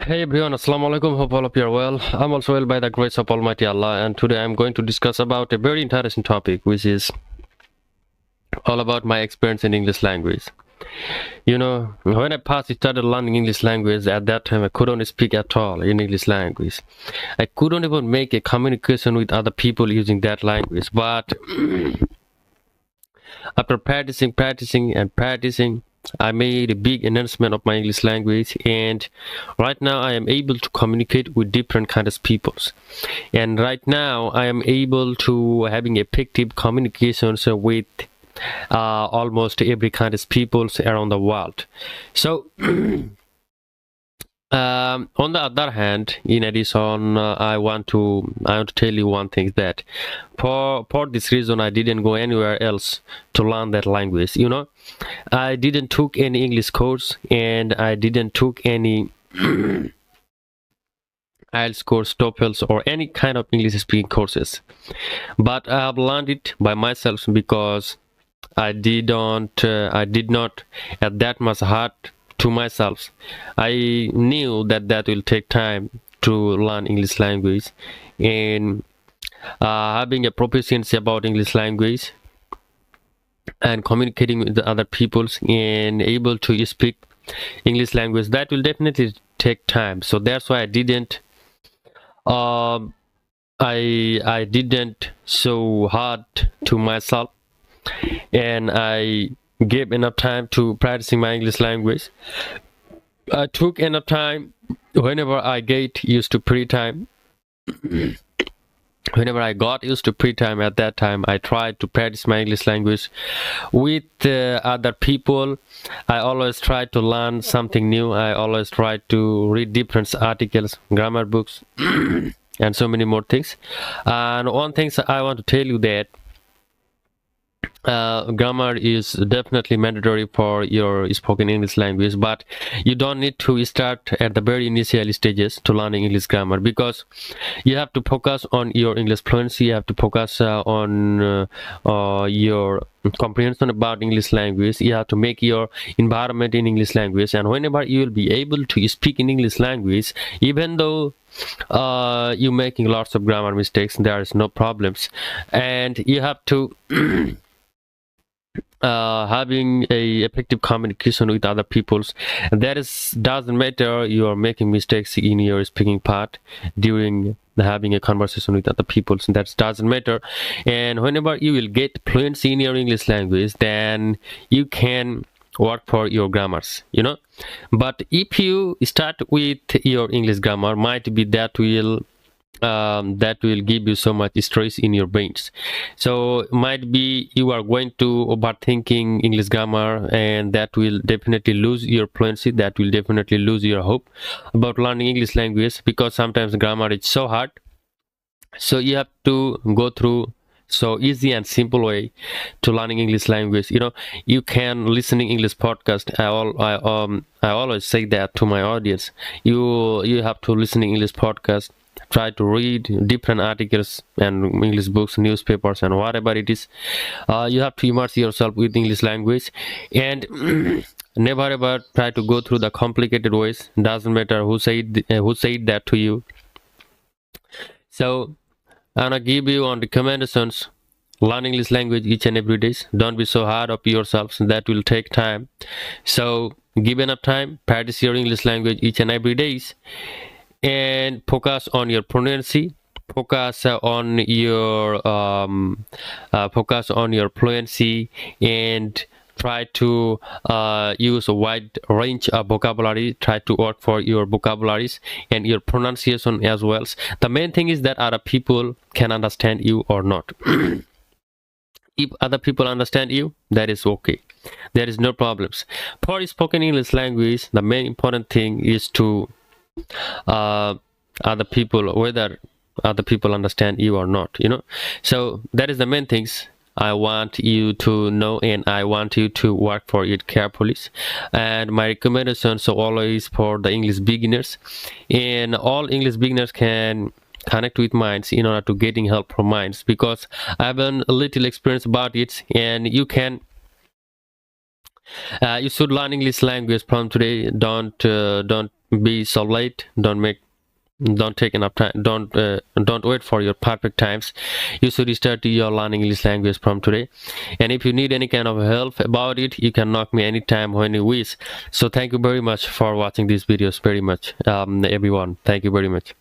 Hey everyone, Assalamu alaikum. Hope all of you are well. I'm also well by the grace of Almighty Allah, and today I'm going to discuss about a very interesting topic, which is all about my experience in English language. You know, when I first started learning English language, at that time I couldn't speak at all in English language. I couldn't even make a communication with other people using that language. But after practicing, I made a big enhancement of my English language, and right now I am able to communicate with different kinds of peoples. And right now I am able to having effective communications with almost every kind of peoples around the world. So on the other hand, in addition, I want to tell you one thing, that for this reason I didn't go anywhere else to learn that language. You know, I didn't took any English course, and I didn't took any IELTS course, TOEFLs, or any kind of English speaking courses. But I have learned it by myself because I did not at that much hard to myself. I knew that will take time to learn English language, and having a proficiency about English language and communicating with the other peoples and able to speak English language, that will definitely take time. So that's why I didn't I didn't so hard to myself, and I gave enough time to practicing my English language. I took enough time whenever I get used to free time. Whenever I got used to free time, at that time I tried to practice my English language with other people. I always try to learn something new. I always try to read different articles, grammar books, and so many more things. And one thing I want to tell you, that grammar is definitely mandatory for your spoken English language, but you don't need to start at the very initial stages to learning English grammar, because you have to focus on your English fluency. You have to focus on your comprehension about English language. You have to make your environment in English language, and whenever you will be able to speak in English language, even though you're making lots of grammar mistakes, there is no problems. And you have to having a effective communication with other peoples. That is, doesn't matter you are making mistakes in your speaking part during having a conversation with other peoples, that doesn't matter. And whenever you will get fluency in your English language, then you can work for your grammars, you know. But if you start with your English grammar, might be that will give you so much stress in your brains. So might be you are going to overthinking English grammar, and that will definitely lose your fluency. That will definitely lose your hope about learning English language, because sometimes grammar is so hard. So you have to go through so easy and simple way to learning English language. You know, you can listening English podcast. I always say that to my audience. You have to listening English podcast, try to read different articles and English books, newspapers, and whatever it is. You have to immerse yourself with English language, and never ever try to go through the complicated ways. Doesn't matter who said that to you. So I'm gonna give you on recommendations. Learn English language each and every day. Don't be so hard up yourselves. That will take time. So give enough time. Practice your English language each and every day, and focus on your pronunciation. Focus on your fluency, and try to use a wide range of vocabulary. Try to work for your vocabularies and your pronunciation as well. The main thing is that other people can understand you or not. If other people understand you, that is okay. There is no problems. For spoken English language, the main important thing is to other people, whether other people understand you or not, you know. So that is the main things I want you to know, and I want you to work for it carefully. And my recommendations are always for the English beginners, and all English beginners can connect with minds in order to getting help from minds, because I have a little experience about it, and you can you should learn English language from today. Don't be so late. Don't take enough time. Don't wait for your perfect times. You should start your learning English language from today. And if you need any kind of help about it, you can knock me anytime when you wish. So thank you very much for watching these videos very much, everyone. Thank you very much.